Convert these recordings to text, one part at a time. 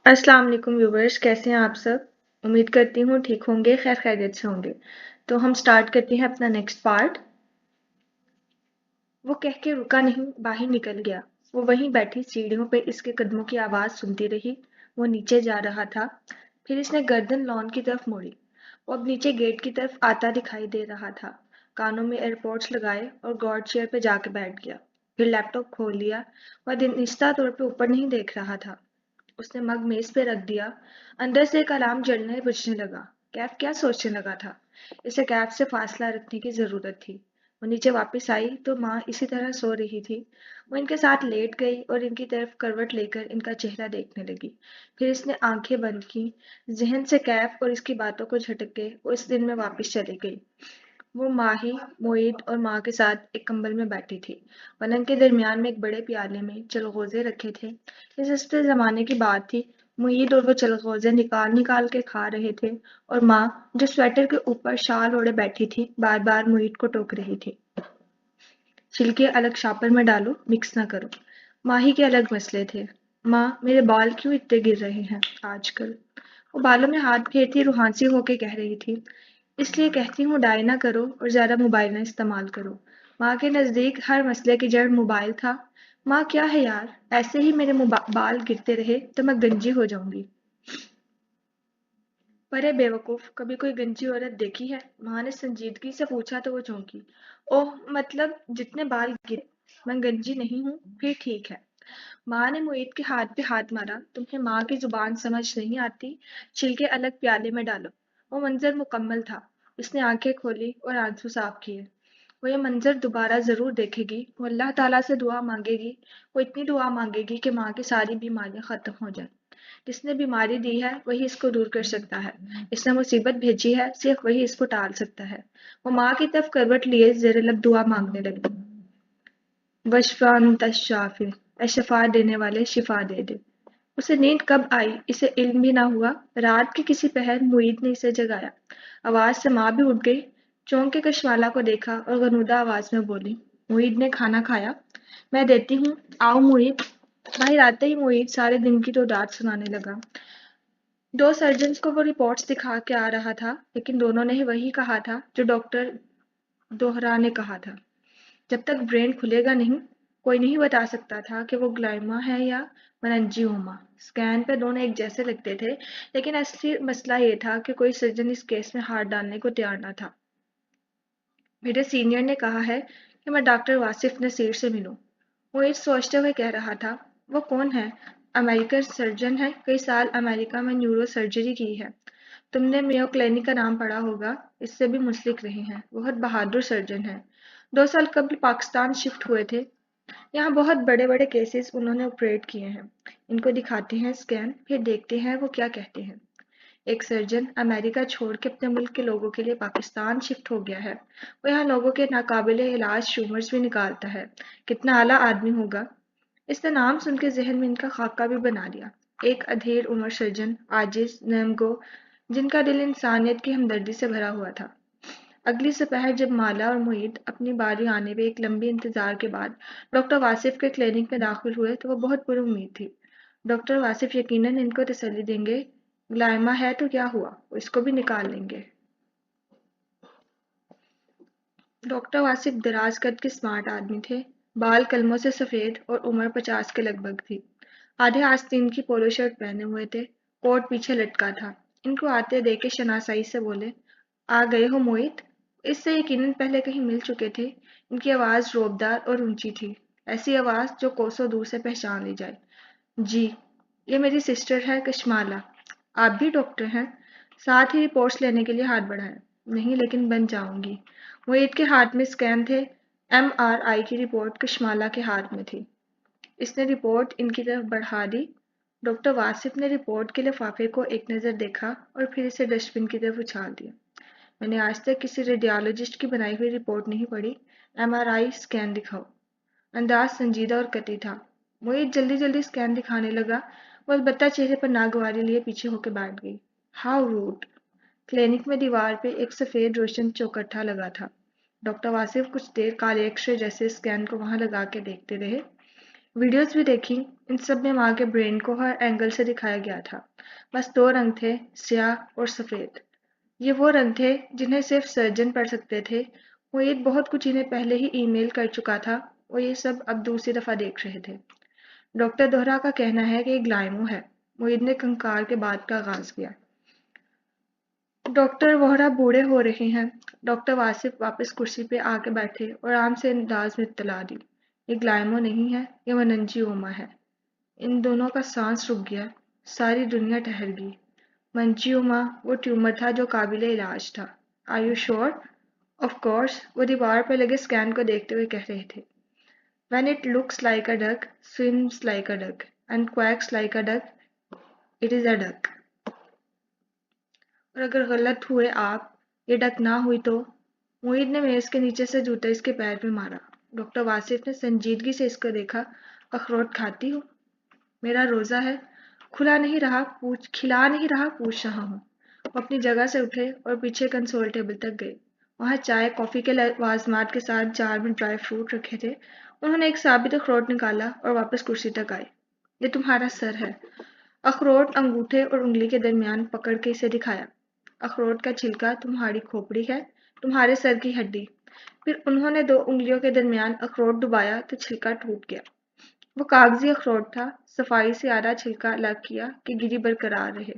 अस्सलाम वालेकुम व्यूवर्स, कैसे हैं आप सब। उम्मीद करती हूँ ठीक होंगे, खैर खैरियत से होंगे। तो हम स्टार्ट करते हैं अपना नेक्स्ट पार्ट। वो कह के रुका नहीं, बाहर निकल गया। वो वहीं बैठी सीढ़ियों पे इसके कदमों की आवाज सुनती रही। वो नीचे जा रहा था। फिर इसने गर्दन लॉन की तरफ मोड़ी। वो अब नीचे गेट की तरफ आता दिखाई दे रहा था। कानों में एयरपोर्ट्स लगाए और गॉड चेयर पे जाके बैठ गया। फिर लैपटॉप खोल लिया। वह निश्चित तौर पे ऊपर नहीं देख रहा था। उसने मग मेज पे रख दिया। अंदर से एक अलार्म जलने बुझने लगा। कैफ क्या सोचने लगा था। इसे कैफ से फासला रखने की जरूरत थी। वो नीचे वापस आई तो माँ इसी तरह सो रही थी। वो इनके साथ लेट गई और इनकी तरफ करवट लेकर इनका चेहरा देखने लगी। फिर इसने आंखें बंद की। जहन से कैफ और इसकी बातों को झटक के वो इस दिन में वापस चली गई। वो माही, मोईद और माँ के साथ एक कंबल में बैठी थी। पलंग के दरमियान में एक बड़े प्याले में चलगोजे रखे थे। इस हफ्ते जमाने की बात थी। मुईद और वो चलगोजे निकाल निकाल के खा रहे थे और माँ, जो स्वेटर के ऊपर शाल ओढ़े बैठी थी, बार बार मुईद को टोक रही थी। छिलके अलग शापर में डालो, मिक्स ना करो। माही के अलग मसले थे। माँ, मेरे बाल क्यों इतने गिर रहे हैं आजकल। वो बालों में हाथ फेरती रूहांसी होके कह रही थी, इसलिए कहती हूँ डाई ना करो और ज़्यादा मोबाइल ना इस्तेमाल करो। माँ के नज़दीक हर मसले की जड़ मोबाइल था। माँ क्या है यार, ऐसे ही मेरे बाल गिरते रहे तो मैं गंजी हो जाऊंगी। अरे बेवकूफ, कभी कोई गंजी औरत देखी है। माँ ने संजीदगी से पूछा तो वो चौंकी। ओह, मतलब जितने बाल गिरे। मैं गंजी नहीं हूँ, फिर ठीक है। माँ ने मुईद के हाथ पे हाथ मारा। तुम्हें माँ की जुबान समझ नहीं आती। छिलके अलग प्याले में डालो। वो मंजर मुकम्मल था। उसने आंखें खोली और आंसू साफ किए। वो ये मंजर दोबारा जरूर देखेगी। वो अल्लाह ताला से दुआ मांगेगी। वो इतनी दुआ मांगेगी कि माँ की सारी बीमारियां खत्म हो जाए। जिसने बीमारी दी है वही इसको दूर कर सकता है। इसने मुसीबत भेजी है, सिर्फ वही इसको टाल सकता है। वो माँ की तरफ करवट लिए जेर लब दुआ मांगने लगी। वशफान तशाफी, ऐ शफा देने वाले शिफा दे दे। उसे नींद कब आई इसे इल्म भी ना हुआ। रात के किसी पहर मुईद ने इसे जगाया। आवाज से माँ भी उठ गई। चौंक के कशवाला को देखा और गनुदा आवाज में बोली, मुईद ने खाना खाया। मैं देती हूँ, आओ मुईद। बाहर आते ही मुईद सारे दिन की तो रात सुनाने लगा। दो सर्जन्स को वो रिपोर्ट्स दिखा के आ रहा था, लेकिन दोनों ने ही वही कहा था जो डॉक्टर दोहरा ने कहा था। जब तक ब्रेन खुलेगा नहीं, कोई नहीं बता सकता था कि वो ग्लाइमा है या मेनिंजियोमा। स्कैन पे दोनों एक जैसे लगते थे, लेकिन असली मसला ये था कि कोई सर्जन इस केस में हाथ डालने को तैयार न था। मेरे सीनियर ने कहा है कि मैं डॉक्टर वासिफ नसीर से मिलूं। वो ये सोचते हुए कह रहा था। वो कौन है। अमेरिकन सर्जन है, कई साल अमेरिका में न्यूरो सर्जरी की है। तुमने मेयो क्लिनिक का नाम पढ़ा होगा। इससे भी मुंसलिक रहे हैं। बहुत बहादुर सर्जन है। 2 साल कबल पाकिस्तान शिफ्ट हुए थे। यहाँ बहुत बड़े बड़े केसेस उन्होंने ऑपरेट किए हैं। इनको दिखाते हैं स्कैन, फिर देखते हैं वो क्या कहते हैं। एक सर्जन अमेरिका छोड़ के अपने मुल्क के लोगों के लिए पाकिस्तान शिफ्ट हो गया है। वो यहाँ लोगों के नाकाबिले इलाज ट्यूमर्स भी निकालता है। कितना आला आदमी होगा। इसने नाम सुन के जहन में इनका खाका भी बना लिया। एक अधेड़ उम्र सर्जन, आजिज, नमगो, जिनका दिल इंसानियत की हमदर्दी से भरा हुआ था। अगली दोपहर जब माला और मुईद अपनी बारी आने पे एक लंबी इंतजार के बाद डॉक्टर वासिफ के क्लिनिक में दाखिल हुए तो वो बहुत पुरुम्मीद थी। डॉक्टर वासिफ यकीनन इनको तसल्ली देंगे। ग्लाइमा है तो क्या हुआ, वो इसको भी निकाल लेंगे। डॉक्टर वासिफ दराज कद के स्मार्ट आदमी थे। बाल कलमों से सफेद और उम्र 50 के लगभग थी। आधे आस्तीन की पोलो शर्ट पहने हुए थे। कोट पीछे लटका था। इनको आते देख के शनासाई से बोले, आ गए हो मोहित। इससे यकीनन पहले कहीं मिल चुके थे। इनकी आवाज रोबदार और ऊंची थी। ऐसी आवाज जो कोसों दूर से पहचान ली जाए। जी, ये मेरी सिस्टर है कशमाला। आप भी डॉक्टर हैं। साथ ही रिपोर्ट्स लेने के लिए हाथ बढ़ाया। नहीं, लेकिन बन जाऊंगी। मोहित के हाथ में स्कैन थे। MRI की रिपोर्ट कशमाला के हाथ में थी। इसने रिपोर्ट इनकी तरफ बढ़ा दी। डॉक्टर वासिफ ने रिपोर्ट के लिफाफे को एक नज़र देखा और फिर इसे डस्टबिन की तरफ उछाल दिया। मैंने आज तक किसी रेडियोलॉजिस्ट की बनाई हुई रिपोर्ट नहीं पढ़ी। MRI स्कैन दिखाओ। अंदाज संजीदा और कटी था। मोहित जल्दी जल्दी स्कैन दिखाने लगा। वो अलबत्ता चेहरे पर नागवारी लिए पीछे होकर बैठ गई। How rude. क्लिनिक में दीवार पे एक सफेद रोशन चौकट्टा लगा था। डॉक्टर वासिफ कुछ देर काले अक्षर जैसे स्कैन को वहां लगा के देखते रहे। वीडियोस भी देखी। ان سب میں ماں کے برین کو ہر اینگل سے دکھایا گیا تھا۔ بس دو رنگ تھے، سیاہ اور سفید۔ یہ وہ رنگ تھے جنہیں صرف سرجن پڑھ سکتے تھے۔ معید بہت کچھ انہیں پہلے ہی ای میل کر چکا تھا اور یہ سب اب دوسری دفعہ دیکھ رہے تھے۔ ڈاکٹر دوہرا کا کہنا ہے کہ یہ گلائمو ہے، معید نے کنکار کے بعد کا آغاز کیا۔ ڈاکٹر وہرا بوڑھے ہو رہے ہیں۔ ڈاکٹر واصف واپس کرسی پہ آ کے بیٹھے اور آرام سے انداز میں اطلاع دی۔ یہ گلائمو نہیں ہے، یہ مننجیوما ہے۔ ان دونوں کا سانس رک گیا، ساری دنیا ٹھہر گئی۔ مننجیوما وہ ٹیومر تھا جو قابل علاج تھا۔ Are you sure? Of course, وہ دیوار پہ لگے اسکین کو دیکھتے ہوئے کہہ رہے تھے۔ When it looks like a duck, swims like a duck, and quacks like a duck, it is a duck. اور اگر غلط ہوئے آپ، یہ ڈک نہ ہوئی تو؟ معید نے میز کے نیچے سے جوتا اس کے پیر میں مارا۔ ڈاکٹر واصف نے سنجیدگی سے اس کو دیکھا۔ اخروٹ کھاتی ہو؟ میرا روزہ ہے۔ کھلا نہیں رہا، کھلا نہیں رہا، پوچھ رہا ہوں۔ وہ اپنی جگہ سے اٹھے اور پیچھے کنسول ٹیبل تک گئے۔ وہاں چائے کافی کے لوازمات کے ساتھ جار میں ڈرائی فروٹ رکھے تھے۔ انہوں نے ایک ثابت اخروٹ نکالا اور واپس کرسی تک آئے۔ یہ تمہارا سر ہے۔ اخروٹ انگوٹھے اور انگلی کے درمیان پکڑ کے اسے دکھایا۔ اخروٹ کا چھلکا تمہاری کھوپڑی ہے، تمہارے سر کی ہڈی۔ پھر انہوں نے دو انگلیوں کے درمیان اخروٹ دبایا تو چھلکا ٹوٹ گیا۔ وہ کاغذی اخروٹ تھا۔ صفائی سے آدھا چھلکا الگ کیا کہ گری برقرار رہے۔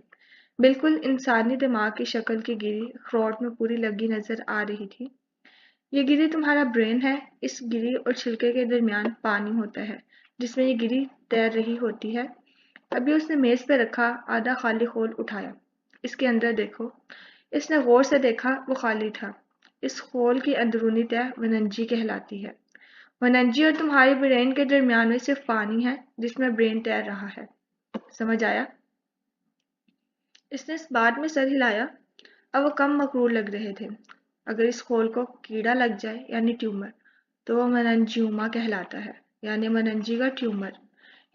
بالکل انسانی دماغ کی شکل کی گری اخروٹ میں پوری لگی نظر آ رہی تھی۔ یہ گری تمہارا برین ہے۔ اس گری اور چھلکے کے درمیان پانی ہوتا ہے جس میں یہ گری تیر رہی ہوتی ہے۔ ابھی اس نے میز پہ رکھا آدھا خالی خول اٹھایا۔ اس کے اندر دیکھو۔ اس نے غور سے دیکھا، وہ خالی تھا۔ اس خول کی اندرونی تہہ وننجی کہلاتی ہے۔ وننجی اور تمہاری برین کے درمیان میں صرف پانی ہے جس میں برین تیر رہا ہے۔ سمجھ آیا؟ اس نے اس بات میں سر ہلایا۔ اب وہ کم مغرور لگ رہے تھے۔ اگر اس خول کو کیڑا لگ جائے یعنی ٹیومر تو وہ مننجیوما کہلاتا ہے، یعنی مننجی کا ٹیومر۔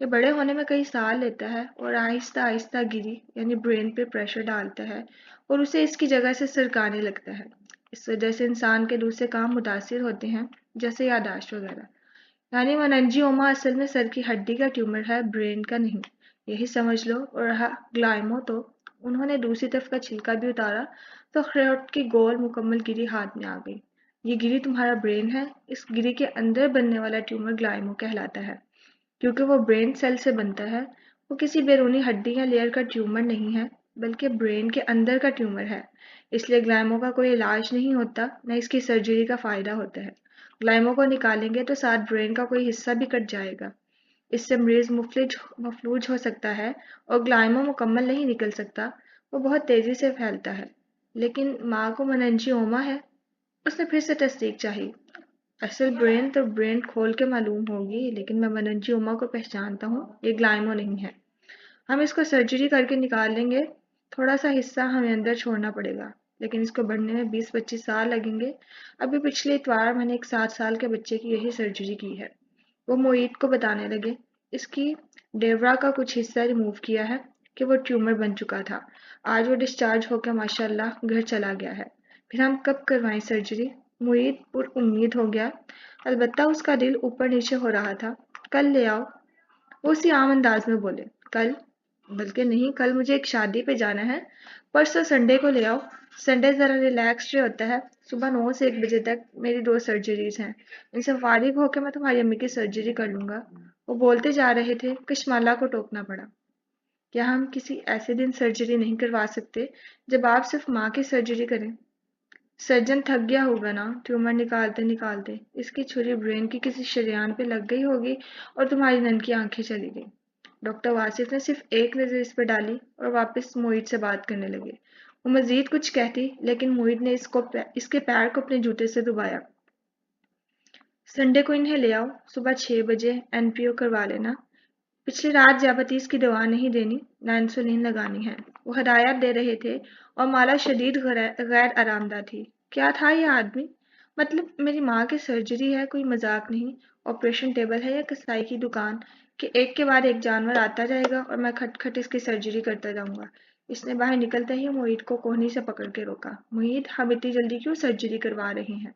یہ بڑے ہونے میں کئی سال لیتا ہے اور آہستہ آہستہ گری یعنی برین پہ پریشر ڈالتا ہے اور اسے اس کی جگہ سے سرکانے لگتا ہے۔ اس وجہ سے انسان کے دوسرے کام متاثر ہوتے ہیں، جیسے یادداشت وغیرہ۔ یعنی مننجیوما اصل میں سر کی ہڈی کا ٹیومر ہے، برین کا نہیں۔ یہی سمجھ لو۔ اور رہا گلائمو تو انہوں نے دوسری طرف کا چھلکا بھی اتارا تو اخروٹ کی گول مکمل گری ہاتھ میں آ گئی۔ یہ گری تمہارا برین ہے۔ اس گری کے اندر بننے والا ٹیومر گلائمو کہلاتا ہے۔ کیونکہ وہ برین سیل سے بنتا ہے، وہ کسی بیرونی ہڈی یا لیئر کا ٹیومر نہیں ہے بلکہ برین کے اندر کا ٹیومر ہے۔ اس لیے گلائمو کا کوئی علاج نہیں ہوتا، نہ اس کی سرجری کا فائدہ ہوتا ہے۔ گلائمو کو نکالیں گے تو ساتھ برین کا کوئی حصہ بھی کٹ جائے گا۔ اس سے مریض مفلوج ہو سکتا ہے اور گلائمو مکمل نہیں نکل سکتا، وہ بہت تیزی سے پھیلتا ہے۔ لیکن ماں کو مننجیوما ہے؟ اس نے پھر سے تصدیق چاہی۔ اصل برین تو برین کھول کے معلوم ہوگی، لیکن میں مننجیوما کو پہچانتا ہوں، یہ گلائمو نہیں ہے۔ ہم اس کو سرجری کر کے نکال لیں گے، تھوڑا سا حصہ ہمیں اندر چھوڑنا پڑے گا، لیکن اس کو بڑھنے میں 20-25 سال لگیں گے۔ ابھی پچھلے اتوار میں نے ایک 7 سال کے بچے کی یہی سرجری کی ہے۔ وہ معید کو بتانے لگے۔ اس کی ڈیورا کا کچھ حصہ ریموو کیا ہے کہ وہ ٹیومر بن چکا تھا۔ آج وہ ڈسچارج ہو کے ماشاءاللہ گھر چلا گیا ہے۔ پھر ہم کب کروائیں سرجری؟ معید پر امید ہو گیا، البتہ اس کا دل اوپر نیچے ہو رہا تھا۔ کل لے آؤ، وہ اسی عام انداز میں بولے۔ کل؟ بلکہ نہیں، کل مجھے ایک شادی پہ جانا ہے۔ پرسوں سنڈے کو لے آؤ۔ سنڈے ذرا ریلیکس ڈے ہوتا ہے۔ صبح 9 سے 1 بجے تک میری 2 سرجریز ہیں، ان سے فارغ ہو کے میں تمہاری امی کی سرجری کر لوں گا۔ وہ بولتے جا رہے تھے، کشمالہ کو ٹوکنا پڑا۔ کیا ہم کسی ایسے دن سرجری نہیں کروا سکتے جب آپ صرف ماں کی سرجری کریں؟ سرجن تھک گیا ہوگا نا، ٹیومر نکالتے نکالتے۔ اس کی چھری برین کی کسی شریان پہ لگ گئی ہوگی اور تمہاری نن کی آنکھیں چلی گئی۔ ڈاکٹر واصف نے صرف ایک نظر اس پہ ڈالی اور واپس معید سے بات کرنے لگے۔ وہ مزید کچھ کہتی، لیکن معید نے اس کے پیر کو اپنے جوتے سے دبایا۔ سنڈے کو انہیں لے آؤ، صبح 6 بجے این پی او کروا لینا۔ پچھلی رات ذیابیطس کی دوا نہیں دینی، نہ انسولین لگانی ہے۔ وہ ہدایات دے رہے تھے اور مالا شدید غیر آرام دہ تھی۔ کیا تھا یہ آدمی؟ مطلب میری ماں کی سرجری ہے، کوئی مذاق نہیں۔ آپریشن ٹیبل ہے یا کسائی کی دکان کہ ایک کے بعد ایک جانور آتا جائے گا اور میں کھٹ کھٹ اس کی سرجری کرتا جاؤں گا۔ اس نے باہر نکلتے ہی معید کو کوہنی سے پکڑ کے روکا۔ معید، ہم اتنی جلدی کیوں سرجری کروا رہے ہیں؟